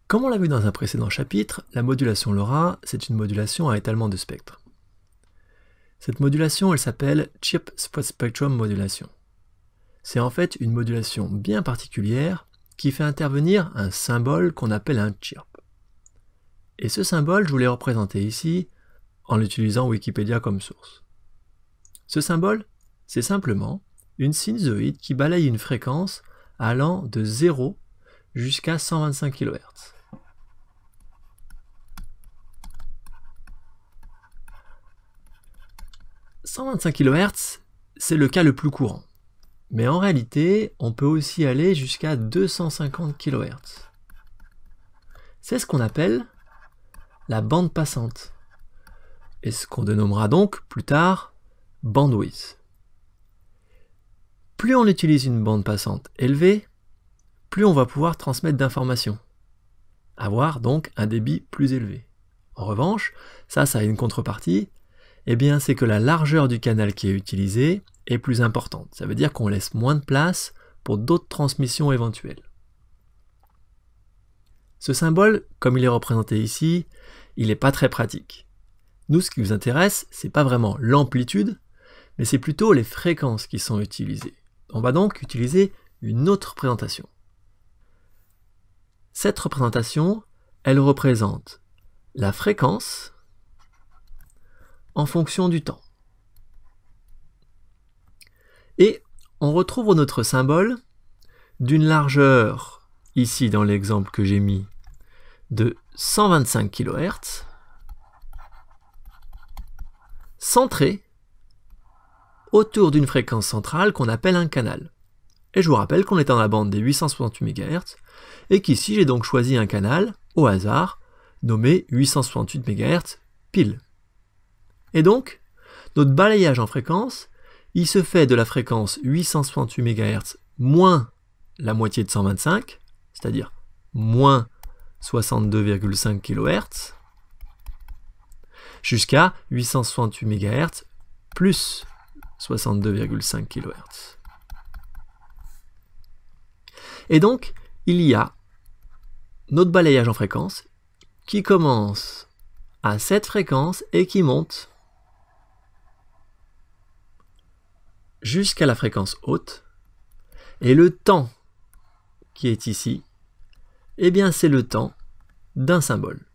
Comme on l'a vu dans un précédent chapitre, la modulation LoRa, c'est une modulation à étalement de spectre. Cette modulation, elle s'appelle Chirp Spectrum Modulation. C'est en fait une modulation bien particulière qui fait intervenir un symbole qu'on appelle un chirp. Et ce symbole, je vous l'ai représenté ici en utilisant Wikipédia comme source. Ce symbole, c'est simplement une sinusoïde qui balaye une fréquence allant de 0 jusqu'à 125 kHz. « 125 kHz, c'est le cas le plus courant. Mais en réalité, on peut aussi aller jusqu'à 250 kHz. C'est ce qu'on appelle la bande passante, et ce qu'on dénommera donc plus tard bandwidth. Plus on utilise une bande passante élevée, plus on va pouvoir transmettre d'informations, avoir donc un débit plus élevé. En revanche, ça a une contrepartie, eh bien c'est que la largeur du canal qui est utilisé est plus importante. Ça veut dire qu'on laisse moins de place pour d'autres transmissions éventuelles. Ce symbole, comme il est représenté ici, il n'est pas très pratique. Nous, ce qui nous intéresse, c'est pas vraiment l'amplitude, mais c'est plutôt les fréquences qui sont utilisées. On va donc utiliser une autre représentation. Cette représentation, elle représente la fréquence en fonction du temps. Et on retrouve notre symbole d'une largeur, ici dans l'exemple que j'ai mis, de 125 kHz, centré autour d'une fréquence centrale qu'on appelle un canal. Et je vous rappelle qu'on est dans la bande des 868 MHz, et qu'ici j'ai donc choisi un canal, au hasard, nommé 868 MHz pile. Et donc, notre balayage en fréquence, il se fait de la fréquence 868 MHz moins la moitié de 125, c'est-à-dire moins 62,5 kHz, jusqu'à 868 MHz plus 62,5 kHz. Et donc, il y a notre balayage en fréquence qui commence à cette fréquence et qui monte jusqu'à la fréquence haute, et le temps qui est ici, eh bien c'est le temps d'un symbole.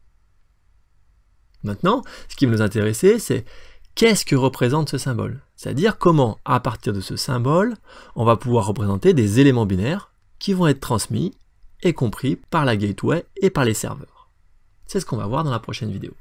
Maintenant, ce qui va nous intéresser, c'est qu'est-ce que représente ce symbole? C'est-à-dire comment, à partir de ce symbole, on va pouvoir représenter des éléments binaires qui vont être transmis et compris par la gateway et par les serveurs. C'est ce qu'on va voir dans la prochaine vidéo.